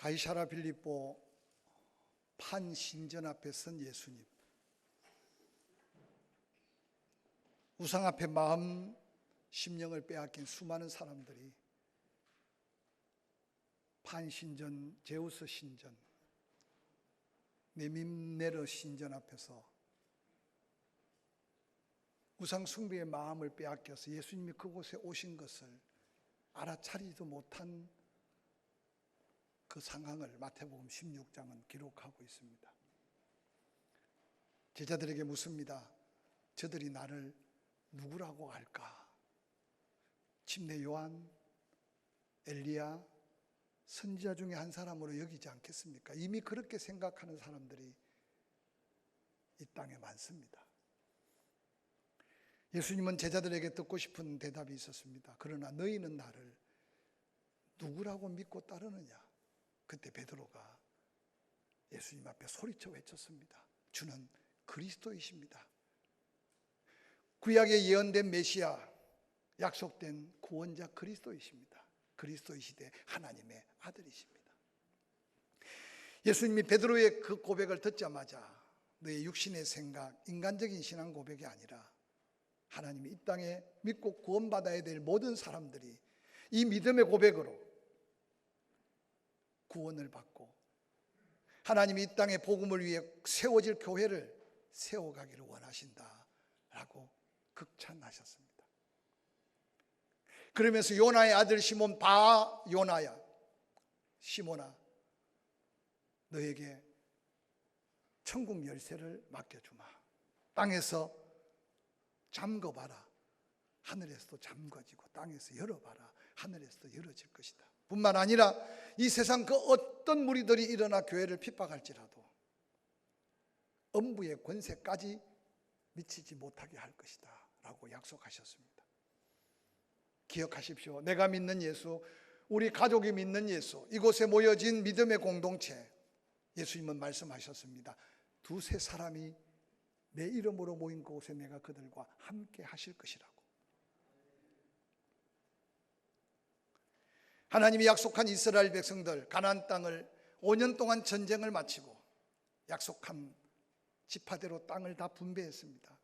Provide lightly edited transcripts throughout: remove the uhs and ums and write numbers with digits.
가이사라 빌립보 판신전 앞에 선 예수님, 우상 앞에 마음 심령을 빼앗긴 수많은 사람들이 판신전, 제우스 신전, 메밈네르 신전 앞에서 우상 숭배의 마음을 빼앗겨서 예수님이 그곳에 오신 것을 알아차리지도 못한 그 상황을 마태복음 16장은 기록하고 있습니다. 제자들에게 묻습니다. 저들이 나를 누구라고 할까? 침례 요한, 엘리야, 선지자 중에 한 사람으로 여기지 않겠습니까? 이미 그렇게 생각하는 사람들이 이 땅에 많습니다. 예수님은 제자들에게 듣고 싶은 대답이 있었습니다. 그러나 너희는 나를 누구라고 믿고 따르느냐? 그때 베드로가 예수님 앞에 소리쳐 외쳤습니다. 주는 그리스도이십니다. 구약에 예언된 메시아, 약속된 구원자 그리스도이십니다. 그리스도이시되 하나님의 아들이십니다. 예수님이 베드로의 그 고백을 듣자마자 너의 육신의 생각, 인간적인 신앙 고백이 아니라 하나님이 이 땅에 믿고 구원받아야 될 모든 사람들이 이 믿음의 고백으로 구원을 받고 하나님이 이 땅에 복음을 위해 세워질 교회를 세워가기를 원하신다라고 극찬하셨습니다. 그러면서 요나의 아들 시몬 바 요나야, 시몬아, 너에게 천국 열쇠를 맡겨주마. 땅에서 잠궈봐라. 하늘에서도 잠궈지고 땅에서 열어봐라. 하늘에서도 열어질 것이다. 뿐만 아니라 이 세상 그 어떤 무리들이 일어나 교회를 핍박할지라도 엄부의 권세까지 미치지 못하게 할 것이다 라고 약속하셨습니다. 기억하십시오. 내가 믿는 예수, 우리 가족이 믿는 예수, 이곳에 모여진 믿음의 공동체, 예수님은 말씀하셨습니다. 두세 사람이 내 이름으로 모인 곳에 내가 그들과 함께 하실 것이라고. 하나님이 약속한 이스라엘 백성들, 가나안 땅을 5년 동안 전쟁을 마치고 약속한 지파대로 땅을 다 분배했습니다.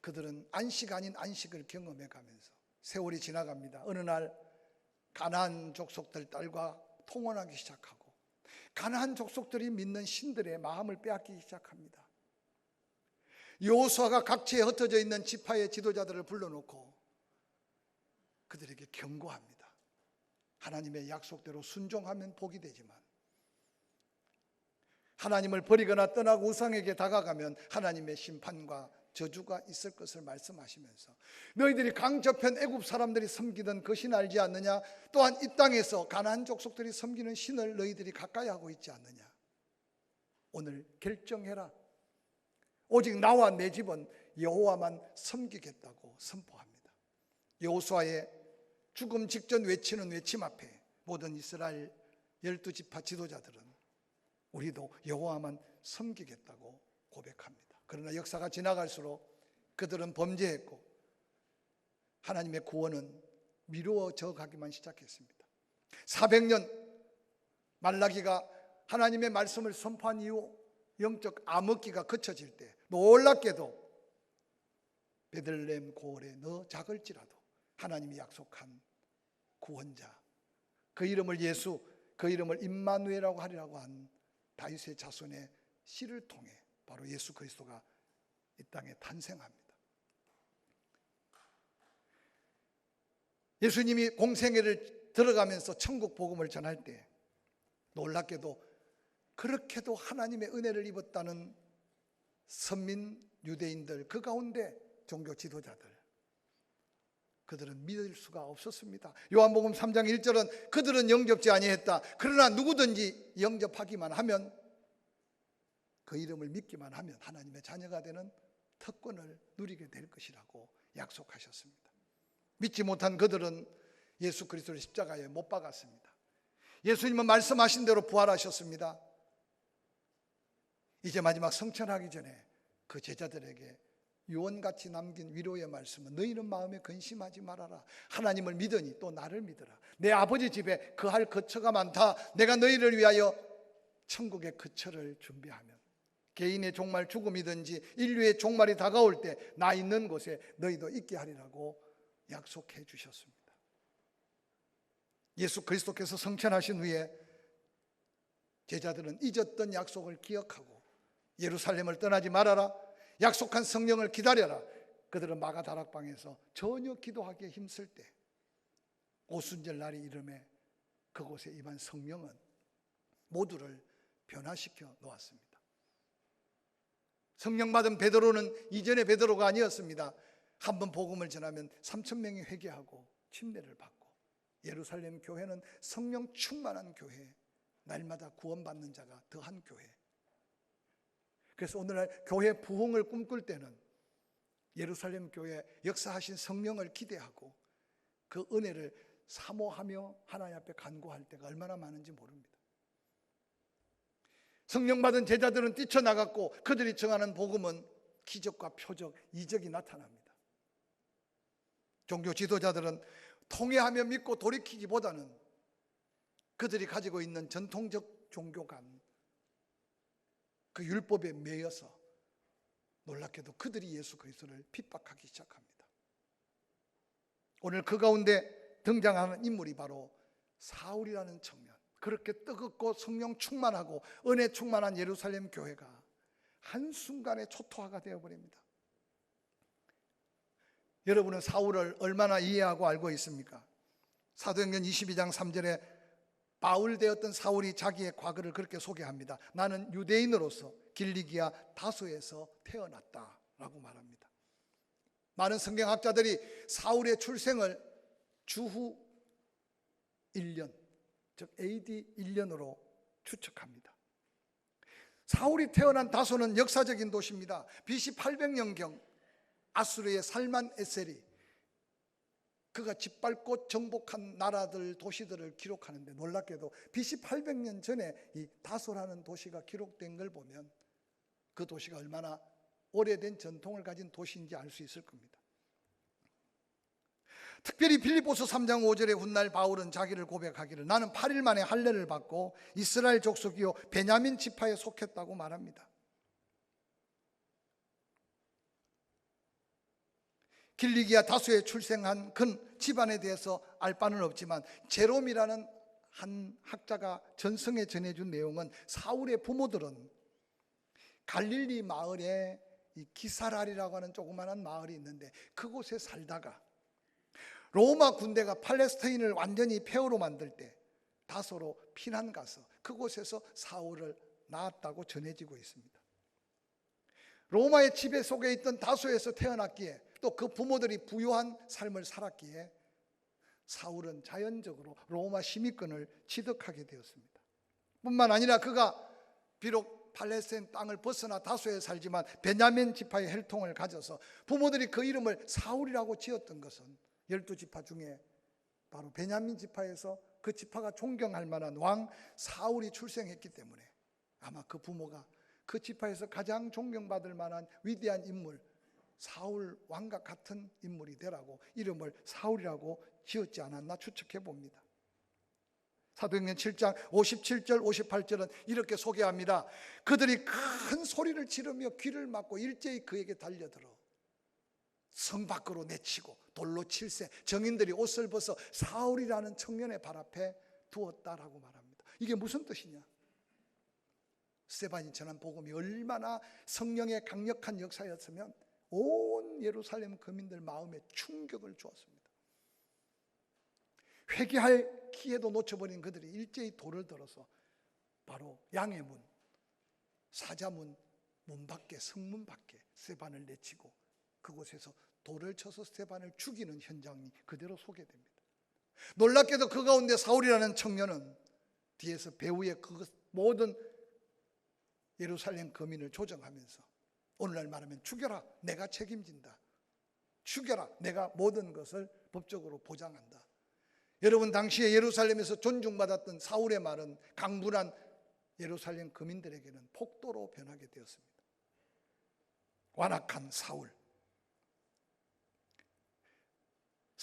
그들은 안식 아닌 안식을 경험해 가면서 세월이 지나갑니다. 어느 날 가나안 족속들 딸과 통혼하기 시작하고 가나안 족속들이 믿는 신들의 마음을 빼앗기기 시작합니다. 여호수아가 각지에 흩어져 있는 지파의 지도자들을 불러놓고 그들에게 경고합니다. 하나님의 약속대로 순종하면 복이 되지만 하나님을 버리거나 떠나고 우상에게 다가가면 하나님의 심판과 저주가 있을 것을 말씀하시면서 너희들이 강저편 애굽 사람들이 섬기던 그 신 알지 않느냐? 또한 이 땅에서 가나안 족속들이 섬기는 신을 너희들이 가까이 하고 있지 않느냐? 오늘 결정해라. 오직 나와 내 집은 여호와만 섬기겠다고 선포합니다. 여호수아의 죽음 직전 외치는 외침 앞에 모든 이스라엘 12지파 지도자들은 우리도 여호와만 섬기겠다고 고백합니다. 그러나 역사가 지나갈수록 그들은 범죄했고 하나님의 구원은 미루어져 가기만 시작했습니다. 400년 말라기가 하나님의 말씀을 선포한 이후 영적 암흑기가 그쳐질 때 놀랍게도 베들레헴 고을에 너 작을지라도 하나님이 약속한 구원자, 그 이름을 예수, 그 이름을 임마누엘이라고 하리라고 한 다윗의 자손의 씨를 통해 바로 예수 그리스도가 이 땅에 탄생합니다. 예수님이 공생애를 들어가면서 천국 복음을 전할 때 놀랍게도 그렇게도 하나님의 은혜를 입었다는 선민 유대인들, 그 가운데 종교 지도자들, 그들은 믿을 수가 없었습니다. 요한복음 3장 1절은 그들은 영접지 아니했다. 그러나 누구든지 영접하기만 하면, 그 이름을 믿기만 하면 하나님의 자녀가 되는 특권을 누리게 될 것이라고 약속하셨습니다. 믿지 못한 그들은 예수 그리스도를 십자가에 못 박았습니다. 예수님은 말씀하신 대로 부활하셨습니다. 이제 마지막 성천하기 전에 그 제자들에게 유언같이 남긴 위로의 말씀은 너희는 마음에 근심하지 말아라. 하나님을 믿으니 또 나를 믿어라. 내 아버지 집에 거할 거처가 많다. 내가 너희를 위하여 천국의 거처를 준비하면 개인의 종말 죽음이든지 인류의 종말이 다가올 때 나 있는 곳에 너희도 있게 하리라고 약속해 주셨습니다. 예수 그리스도께서 성천하신 후에 제자들은 잊었던 약속을 기억하고 예루살렘을 떠나지 말아라, 약속한 성령을 기다려라. 그들은 마가다락방에서 전혀 기도하기에 힘쓸 때 오순절 날이 이름에 그곳에 임한 성령은 모두를 변화시켜 놓았습니다. 성령 받은 베드로는 이전의 베드로가 아니었습니다. 한번 복음을 전하면 3,000명이 회개하고 침례를 받고, 예루살렘 교회는 성령 충만한 교회, 날마다 구원받는 자가 더한 교회. 그래서 오늘날 교회 부흥을 꿈꿀 때는 예루살렘 교회 역사하신 성령을 기대하고 그 은혜를 사모하며 하나님 앞에 간구할 때가 얼마나 많은지 모릅니다. 성령 받은 제자들은 뛰쳐나갔고 그들이 정하는 복음은 기적과 표적, 이적이 나타납니다. 종교 지도자들은 통회하며 믿고 돌이키기보다는 그들이 가지고 있는 전통적 종교관, 그 율법에 매여서 놀랍게도 그들이 예수 그리스도를 핍박하기 시작합니다. 오늘 그 가운데 등장하는 인물이 바로 사울이라는 청년. 그렇게 뜨겁고 성령 충만하고 은혜 충만한 예루살렘 교회가 한순간에 초토화가 되어버립니다. 여러분은 사울을 얼마나 이해하고 알고 있습니까? 사도행전 22장 3절에 바울 되었던 사울이 자기의 과거를 그렇게 소개합니다. 나는 유대인으로서 길리기아 다소에서 태어났다라고 말합니다. 많은 성경학자들이 사울의 출생을 주후 1년, 즉 AD 1년으로 추측합니다. 사울이 태어난 다소는 역사적인 도시입니다. BC 800년경 아수르의 살만 에셀이 그가 짓밟고 정복한 나라들, 도시들을 기록하는데 놀랍게도 BC 800년 전에 이 다소라는 도시가 기록된 걸 보면 그 도시가 얼마나 오래된 전통을 가진 도시인지 알 수 있을 겁니다. 특별히 빌립보서 3장 5절에 훗날 바울은 자기를 고백하기를 나는 8일 만에 할례를 받고 이스라엘 족속이요 베냐민 지파에 속했다고 말합니다. 길리기아 다소에 출생한 근 집안에 대해서 알 바는 없지만 제롬이라는 한 학자가 전성에 전해준 내용은 사울의 부모들은 갈릴리 마을에 이 기사랄이라고 하는 조그마한 마을이 있는데 그곳에 살다가 로마 군대가 팔레스타인을 완전히 폐허로 만들 때 다소로 피난 가서 그곳에서 사울을 낳았다고 전해지고 있습니다. 로마의 지배 속에 있던 다소에서 태어났기에 또 그 부모들이 부유한 삶을 살았기에 사울은 자연적으로 로마 시민권을 취득하게 되었습니다. 뿐만 아니라 그가 비록 팔레스타인 땅을 벗어나 다소에 살지만 베냐민 지파의 혈통을 가져서 부모들이 그 이름을 사울이라고 지었던 것은 12지파 중에 바로 베냐민 지파에서 그 지파가 존경할 만한 왕 사울이 출생했기 때문에 아마 그 부모가 그 지파에서 가장 존경받을 만한 위대한 인물 사울 왕과 같은 인물이 되라고 이름을 사울이라고 지었지 않았나 추측해 봅니다. 사도행전 7장 57절 58절은 이렇게 소개합니다. 그들이 큰 소리를 지르며 귀를 막고 일제히 그에게 달려들어 성 밖으로 내치고 돌로 칠세 정인들이 옷을 벗어 사울이라는 청년의 발 앞에 두었다라고 말합니다. 이게 무슨 뜻이냐? 스데반이 전한 복음이 얼마나 성령의 강력한 역사였으면 온 예루살렘 거민들 마음에 충격을 주었습니다. 회개할 기회도 놓쳐버린 그들이 일제히 돌을 들어서 바로 양의 문, 사자문 문 밖에 성문 밖에 스데반을 내치고 그곳에서 돌을 쳐서 스데반을 죽이는 현장이 그대로 소개됩니다. 놀랍게도 그 가운데 사울이라는 청년은 뒤에서 배후에 그 모든 예루살렘 거민을 조정하면서 오늘날 말하면 죽여라 내가 책임진다, 죽여라 내가 모든 것을 법적으로 보장한다. 여러분 당시에 예루살렘에서 존중받았던 사울의 말은 강분한 예루살렘 거민들에게는 폭도로 변하게 되었습니다. 완악한 사울,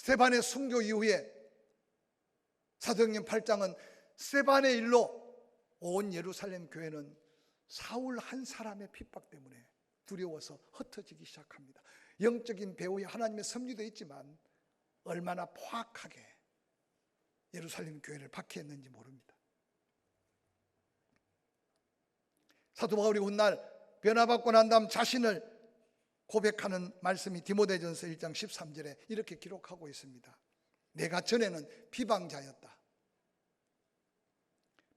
스데반의 순교 이후에 사도행전 8장은 스데반의 일로 온 예루살렘 교회는 사울 한 사람의 핍박 때문에 두려워서 흩어지기 시작합니다. 영적인 배후에 하나님의 섭리도 있지만 얼마나 포악하게 예루살렘 교회를 박해했는지 모릅니다. 사도 바울이 훗날 변화받고 난 다음 자신을 고백하는 말씀이 디모데전서 1장 13절에 이렇게 기록하고 있습니다. 내가 전에는 비방자였다,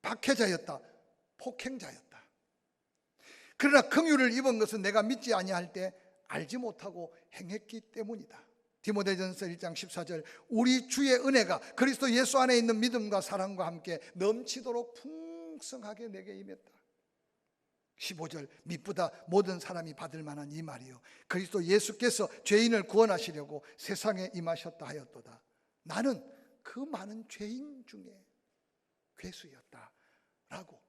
박해자였다, 폭행자였다. 그러나 긍휼을 입은 것은 내가 믿지 아니할 때 알지 못하고 행했기 때문이다. 디모데전서 1장 14절 우리 주의 은혜가 그리스도 예수 안에 있는 믿음과 사랑과 함께 넘치도록 풍성하게 내게 임했다. 15절 미쁘다 모든 사람이 받을 만한 이 말이요 그리스도 예수께서 죄인을 구원하시려고 세상에 임하셨다 하였도다. 나는 그 많은 죄인 중에 괴수였다 라고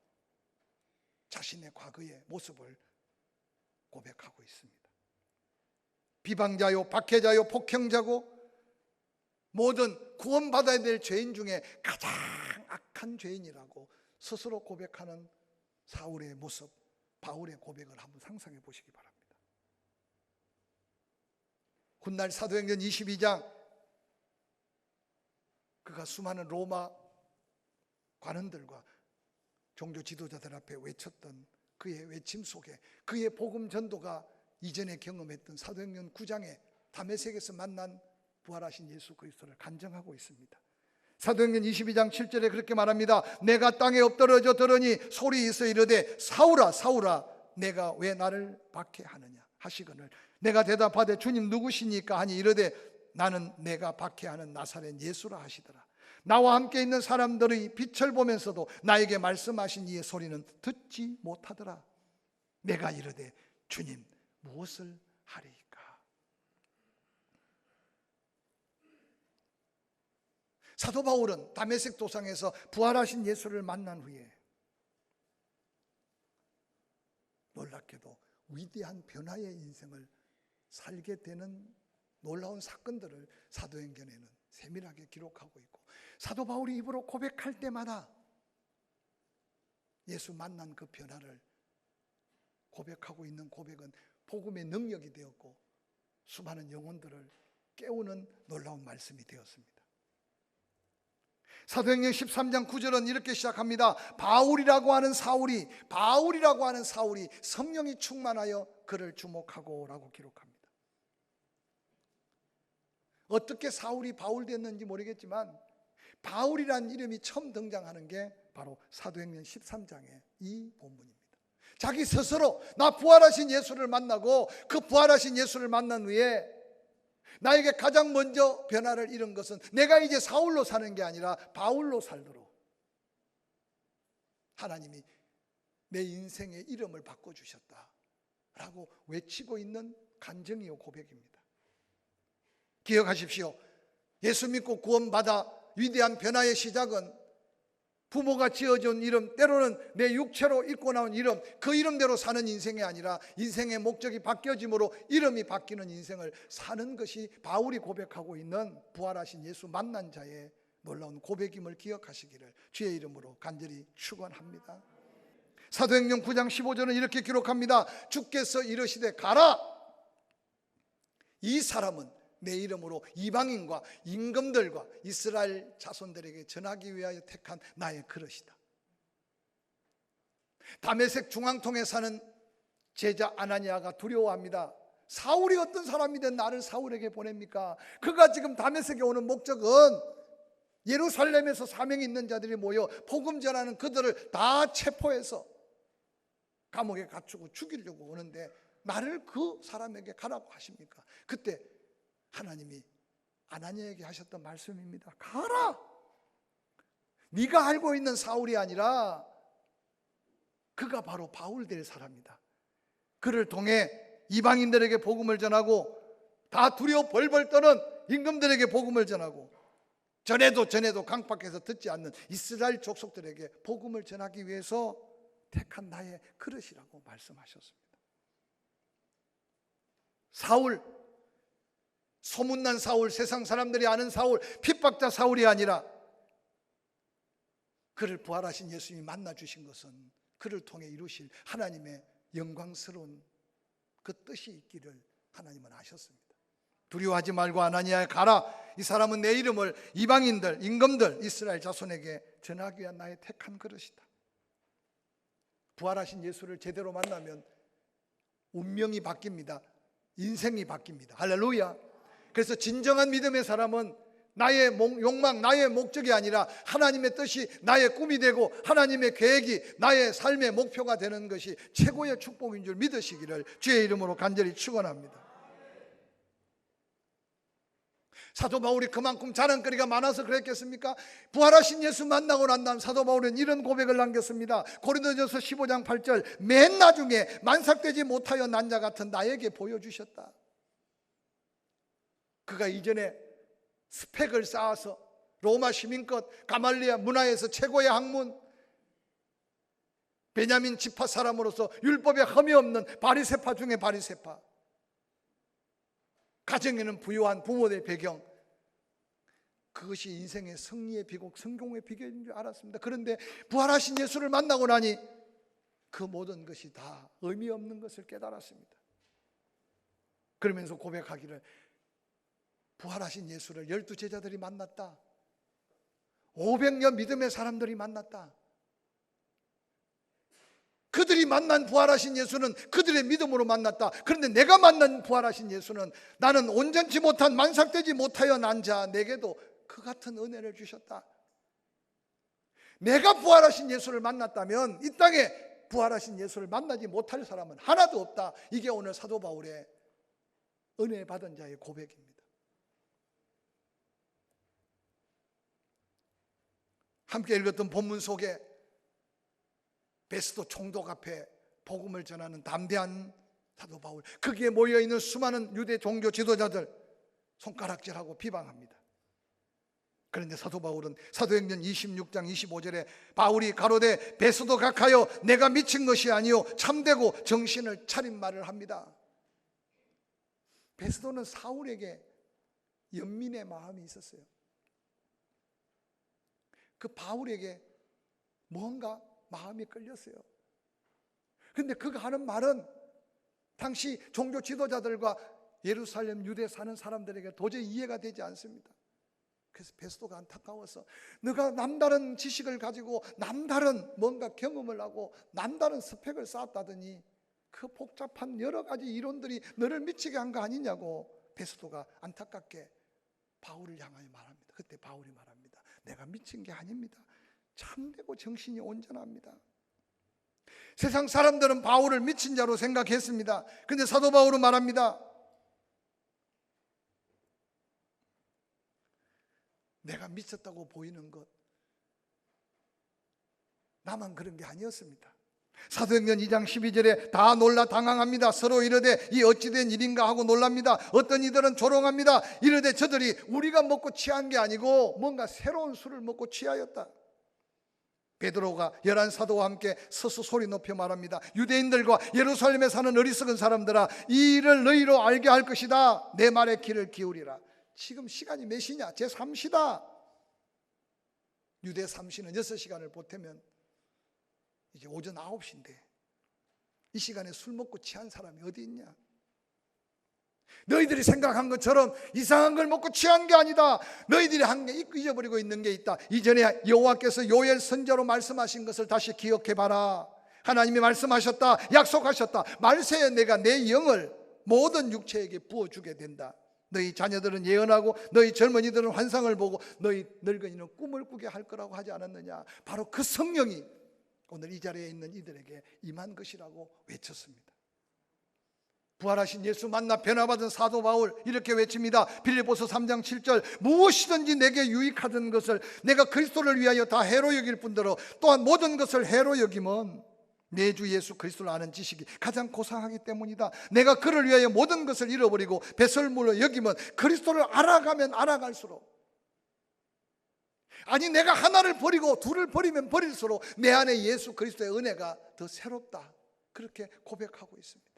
자신의 과거의 모습을 고백하고 있습니다. 비방자요, 박해자요, 폭행자고 모든 구원받아야 될 죄인 중에 가장 악한 죄인이라고 스스로 고백하는 사울의 모습, 바울의 고백을 한번 상상해 보시기 바랍니다. 훗날 사도행전 22장 그가 수많은 로마 관원들과 종교 지도자들 앞에 외쳤던 그의 외침 속에 그의 복음 전도가 이전에 경험했던 사도행전 9장에 다메섹에서 만난 부활하신 예수 그리스도를 간증하고 있습니다. 사도행전 22장 7절에 그렇게 말합니다. 내가 땅에 엎드러져 들으니 소리 있어 이르되 사울아 사울아 내가 왜 나를 박해하느냐 하시거늘 내가 대답하되 주님 누구시니까 하니 이르되 나는 내가 박해하는 나사렛 예수라 하시더라. 나와 함께 있는 사람들의 빛을 보면서도 나에게 말씀하신 이의 소리는 듣지 못하더라. 내가 이르되 주님 무엇을 하리이까. 사도 바울은 다메섹 도상에서 부활하신 예수를 만난 후에 놀랍게도 위대한 변화의 인생을 살게 되는 놀라운 사건들을 사도행전에는 세밀하게 기록하고 있고 사도 바울이 입으로 고백할 때마다 예수 만난 그 변화를 고백하고 있는 고백은 복음의 능력이 되었고 수많은 영혼들을 깨우는 놀라운 말씀이 되었습니다. 사도행전 13장 9절은 이렇게 시작합니다. 바울이라고 하는 사울이 성령이 충만하여 그를 주목하고 라고 기록합니다. 어떻게 사울이 바울 됐는지 모르겠지만 바울이라는 이름이 처음 등장하는 게 바로 사도행전 13장의 이 본문입니다. 자기 스스로 나 부활하신 예수를 만나고 그 부활하신 예수를 만난 후에 나에게 가장 먼저 변화를 이룬 것은 내가 이제 사울로 사는 게 아니라 바울로 살도록 하나님이 내 인생의 이름을 바꿔주셨다라고 외치고 있는 간증이요 고백입니다. 기억하십시오. 예수 믿고 구원받아 위대한 변화의 시작은 부모가 지어준 이름, 때로는 내 육체로 입고 나온 이름, 그 이름대로 사는 인생이 아니라 인생의 목적이 바뀌어짐으로 이름이 바뀌는 인생을 사는 것이 바울이 고백하고 있는 부활하신 예수 만난 자의 놀라운 고백임을 기억하시기를 주의 이름으로 간절히 축원합니다. 사도행전 9장 15절은 이렇게 기록합니다. 주께서 이르시되 가라. 이 사람은 내 이름으로 이방인과 임금들과 이스라엘 자손들에게 전하기 위하여 택한 나의 그릇이다. 다메섹 중앙통에 사는 제자 아나니아가 두려워합니다. 사울이 어떤 사람이든 나를 사울에게 보냅니까? 그가 지금 다메섹에 오는 목적은 예루살렘에서 사명이 있는 자들이 모여 복음 전하는 그들을 다 체포해서 감옥에 갇히고 죽이려고 오는데 나를 그 사람에게 가라고 하십니까? 그때 하나님이 아나니아에게 하셨던 말씀입니다. 가라. 네가 알고 있는 사울이 아니라 그가 바로 바울 될 사람이다. 그를 통해 이방인들에게 복음을 전하고 다 두려워 벌벌 떠는 임금들에게 복음을 전하고 전에도 강박해서 듣지 않는 이스라엘 족속들에게 복음을 전하기 위해서 택한 나의 그릇이라고 말씀하셨습니다. 소문난 사울, 세상 사람들이 아는 사울, 핍박자 사울이 아니라 그를 부활하신 예수님이 만나주신 것은 그를 통해 이루실 하나님의 영광스러운 그 뜻이 있기를 하나님은 아셨습니다. 두려워하지 말고 아나니아에 가라. 이 사람은 내 이름을 이방인들, 임금들, 이스라엘 자손에게 전하기 위한 나의 택한 그릇이다. 부활하신 예수를 제대로 만나면 운명이 바뀝니다. 인생이 바뀝니다. 할렐루야. 그래서 진정한 믿음의 사람은 나의 욕망, 나의 목적이 아니라 하나님의 뜻이 나의 꿈이 되고 하나님의 계획이 나의 삶의 목표가 되는 것이 최고의 축복인 줄 믿으시기를 주의 이름으로 간절히 축원합니다. 사도 바울이 그만큼 자랑거리가 많아서 그랬겠습니까? 부활하신 예수 만나고 난 다음 사도 바울은 이런 고백을 남겼습니다. 고린도전서 15장 8절, 맨 나중에 만삭되지 못하여 난 자 같은 나에게 보여주셨다. 그가 이전에 스펙을 쌓아서 로마 시민권, 가말리아 문화에서 최고의 학문, 베냐민 지파 사람으로서 율법에 흠이 없는 바리새파 중에 바리새파, 가정에는 부유한 부모의 배경, 그것이 인생의 승리의 비곡, 성공의 비결인 줄 알았습니다. 그런데 부활하신 예수를 만나고 나니 그 모든 것이 다 의미 없는 것을 깨달았습니다. 그러면서 고백하기를 부활하신 예수를 12제자들이 만났다. 500년 믿음의 사람들이 만났다. 그들이 만난 부활하신 예수는 그들의 믿음으로 만났다. 그런데 내가 만난 부활하신 예수는 나는 온전치 못한 만삭되지 못하여 난 자 내게도 그 같은 은혜를 주셨다. 내가 부활하신 예수를 만났다면 이 땅에 부활하신 예수를 만나지 못할 사람은 하나도 없다. 이게 오늘 사도 바울의 은혜 받은 자의 고백입니다. 함께 읽었던 본문 속에 베스도 총독 앞에 복음을 전하는 담대한 사도 바울, 거기에 모여있는 수많은 유대 종교 지도자들 손가락질하고 비방합니다. 그런데 사도 바울은 사도행전 26장 25절에 바울이 가로되 베스도 각하여 내가 미친 것이 아니요 참되고 정신을 차린 말을 합니다. 베스도는 사울에게 연민의 마음이 있었어요. 그 바울에게 뭔가 마음이 끌렸어요. 그런데 그가 하는 말은 당시 종교 지도자들과 예루살렘 유대 사는 사람들에게 도저히 이해가 되지 않습니다. 그래서 베스도가 안타까워서 너가 남다른 지식을 가지고 남다른 뭔가 경험을 하고 남다른 스펙을 쌓았다더니 그 복잡한 여러 가지 이론들이 너를 미치게 한 거 아니냐고 베스도가 안타깝게 바울을 향하여 말합니다. 그때 바울이 말합니다. 내가 미친 게 아닙니다. 참되고 정신이 온전합니다. 세상 사람들은 바울을 미친 자로 생각했습니다. 그런데 사도 바울은 말합니다. 내가 미쳤다고 보이는 것, 나만 그런 게 아니었습니다. 사도행전 2장 12절에 다 놀라 당황합니다. 서로 이르되 이 어찌된 일인가 하고 놀랍니다. 어떤 이들은 조롱합니다. 이르되 저들이 우리가 먹고 취한 게 아니고 뭔가 새로운 술을 먹고 취하였다. 베드로가 11사도와 함께 서서 소리 높여 말합니다. 유대인들과 예루살렘에 사는 어리석은 사람들아, 이 일을 너희로 알게 할 것이다. 내 말에 귀를 기울이라. 지금 시간이 몇 시냐? 제3시다. 유대 3시는 6시간을 보태면 이제 오전 9시인데 이 시간에 술 먹고 취한 사람이 어디 있냐? 너희들이 생각한 것처럼 이상한 걸 먹고 취한 게 아니다. 너희들이 한 게 잊어버리고 있는 게 있다. 이전에 여호와께서 요엘 선지자로 말씀하신 것을 다시 기억해봐라. 하나님이 말씀하셨다. 약속하셨다. 말세에 내가 내 영을 모든 육체에게 부어주게 된다. 너희 자녀들은 예언하고 너희 젊은이들은 환상을 보고 너희 늙은이는 꿈을 꾸게 할 거라고 하지 않았느냐. 바로 그 성령이 오늘 이 자리에 있는 이들에게 임한 것이라고 외쳤습니다. 부활하신 예수 만나 변화받은 사도 바울 이렇게 외칩니다. 빌립보서 3장 7절 무엇이든지 내게 유익하던 것을 내가 그리스도를 위하여 다 해로 여길 뿐더러 또한 모든 것을 해로 여김은 내 주 예수 그리스도를 아는 지식이 가장 고상하기 때문이다. 내가 그를 위하여 모든 것을 잃어버리고 배설물로 여기면 그리스도를 알아가면 알아갈수록, 아니 내가 하나를 버리고 둘을 버리면 버릴수록 내 안에 예수 그리스도의 은혜가 더 새롭다. 그렇게 고백하고 있습니다.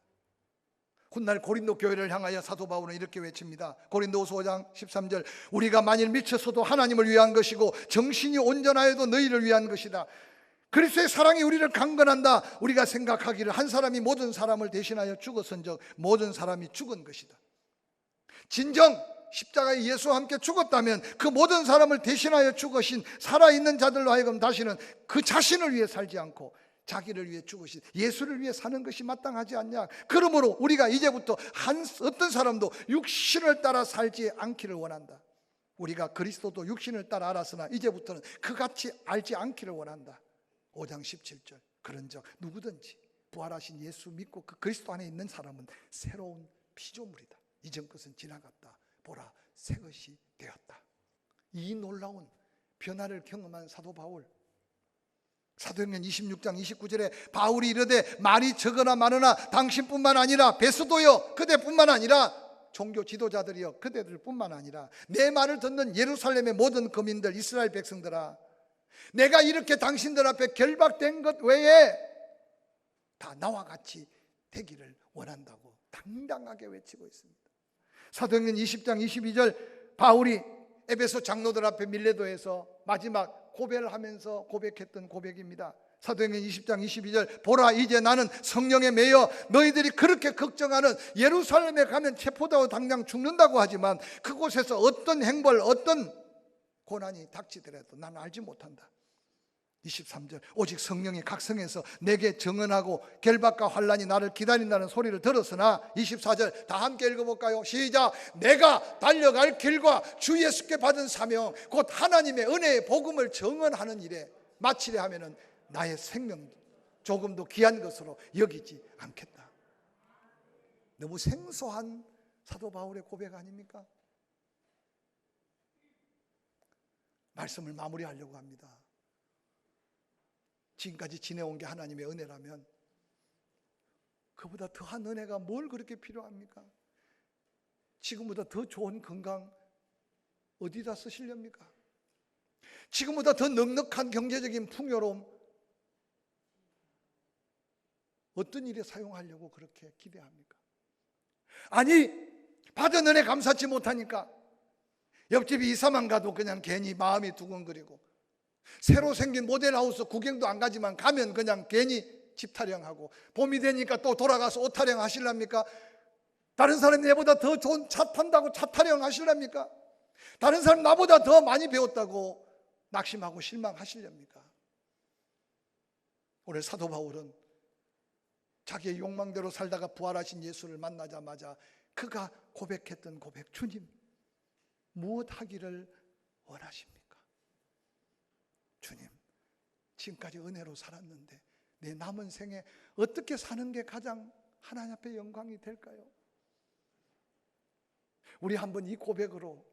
훗날 고린도 교회를 향하여 사도 바울은 이렇게 외칩니다. 고린도후서 5장 13절, 우리가 만일 미쳐서도 하나님을 위한 것이고 정신이 온전하여도 너희를 위한 것이다. 그리스도의 사랑이 우리를 강건한다. 우리가 생각하기를 한 사람이 모든 사람을 대신하여 죽었은즉 모든 사람이 죽은 것이다. 진정 십자가에 예수와 함께 죽었다면 그 모든 사람을 대신하여 죽으신 살아있는 자들로 하여금 다시는 그 자신을 위해 살지 않고 자기를 위해 죽으신 예수를 위해 사는 것이 마땅하지 않냐. 그러므로 우리가 이제부터 어떤 사람도 육신을 따라 살지 않기를 원한다. 우리가 그리스도도 육신을 따라 알았으나 이제부터는 그같이 알지 않기를 원한다. 5장 17절, 그런즉 누구든지 부활하신 예수 믿고 그 그리스도 안에 있는 사람은 새로운 피조물이다. 이전 것은 지나갔다. 보라, 새 것이 되었다. 이 놀라운 변화를 경험한 사도 바울, 사도행전 26장 29절에 바울이 이르되 말이 적으나 많으나 당신뿐만 아니라 베스도여 그대뿐만 아니라 종교 지도자들이여 그대들뿐만 아니라 내 말을 듣는 예루살렘의 모든 거민들 이스라엘 백성들아, 내가 이렇게 당신들 앞에 결박된 것 외에 다 나와 같이 되기를 원한다고 당당하게 외치고 있습니다. 사도행전 20장 22절, 바울이 에베소 장로들 앞에 밀레도에서 마지막 고백을 하면서 고백했던 고백입니다. 사도행전 20장 22절, 보라 이제 나는 성령에 매여 너희들이 그렇게 걱정하는 예루살렘에 가면 체포되고 당장 죽는다고 하지만 그곳에서 어떤 행벌 어떤 고난이 닥치더라도 나는 알지 못한다. 23절, 오직 성령이 각 성에서 내게 정언하고 결박과 환난이 나를 기다린다는 소리를 들었으나 24절 다 함께 읽어볼까요? 시작. 내가 달려갈 길과 주 예수께 받은 사명 곧 하나님의 은혜의 복음을 정언하는 일에 마치려 하면은 나의 생명 조금도 귀한 것으로 여기지 않겠다. 너무 생소한 사도 바울의 고백 아닙니까? 말씀을 마무리하려고 합니다. 지금까지 지내온 게 하나님의 은혜라면 그보다 더한 은혜가 뭘 그렇게 필요합니까? 지금보다 더 좋은 건강 어디다 쓰시렵니까? 지금보다 더 넉넉한 경제적인 풍요로움 어떤 일에 사용하려고 그렇게 기대합니까? 아니, 받은 은혜 감사치 못하니까 옆집이 이사만 가도 그냥 괜히 마음이 두근거리고 새로 생긴 모델하우스 구경도 안 가지만 가면 그냥 괜히 집 타령하고 봄이 되니까 또 돌아가서 옷 타령 하실랍니까? 다른 사람이 내보다 더 좋은 차 탄다고 차 타령 하실랍니까? 다른 사람 나보다 더 많이 배웠다고 낙심하고 실망하시렵니까? 오늘 사도 바울은 자기의 욕망대로 살다가 부활하신 예수를 만나자마자 그가 고백했던 고백, 주님 무엇 하기를 원하십니까? 주님, 지금까지 은혜로 살았는데 내 남은 생에 어떻게 사는 게 가장 하나님 앞에 영광이 될까요? 우리 한번 이 고백으로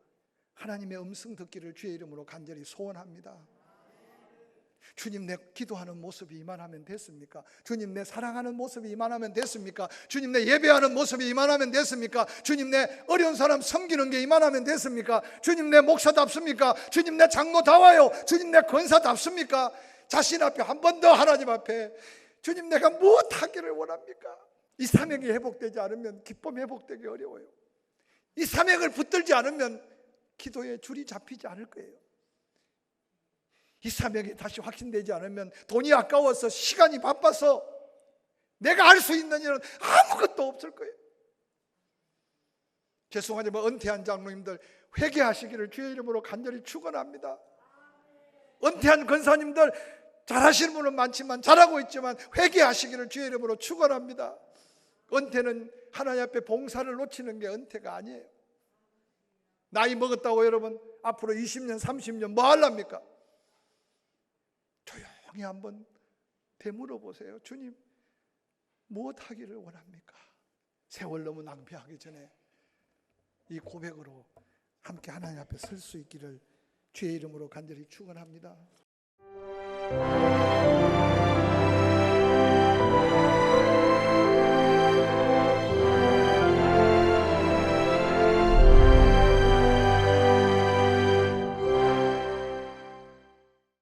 하나님의 음성 듣기를 주의 이름으로 간절히 소원합니다. 주님, 내 기도하는 모습이 이만하면 됐습니까? 주님, 내 사랑하는 모습이 이만하면 됐습니까? 주님, 내 예배하는 모습이 이만하면 됐습니까? 주님, 내 어려운 사람 섬기는 게 이만하면 됐습니까? 주님, 내 목사답습니까? 주님, 내 장로다워요. 주님, 내 권사답습니까? 자신 앞에 한 번 더 하나님 앞에 주님, 내가 무엇 하기를 원합니까? 이 사명이 회복되지 않으면 기쁨이 회복되기 어려워요. 이 사명을 붙들지 않으면 기도에 줄이 잡히지 않을 거예요. 이 사명이 다시 확신되지 않으면 돈이 아까워서 시간이 바빠서 내가 할 수 있는 일은 아무것도 없을 거예요. 죄송하지만 은퇴한 장로님들 회개하시기를 주의 이름으로 간절히 축원합니다. 은퇴한 권사님들 잘하시는 분은 많지만 잘하고 있지만 회개하시기를 주의 이름으로 축원합니다. 은퇴는 하나님 앞에 봉사를 놓치는 게 은퇴가 아니에요. 나이 먹었다고 여러분 앞으로 20년 30년 뭐 하랍니까? 조용히 한번 되물어 보세요. 주님, 무엇 하기를 원합니까? 세월 너무 낭비하기 전에 이 고백으로 함께 하나님 앞에 설 수 있기를 주의 이름으로 간절히 축원합니다.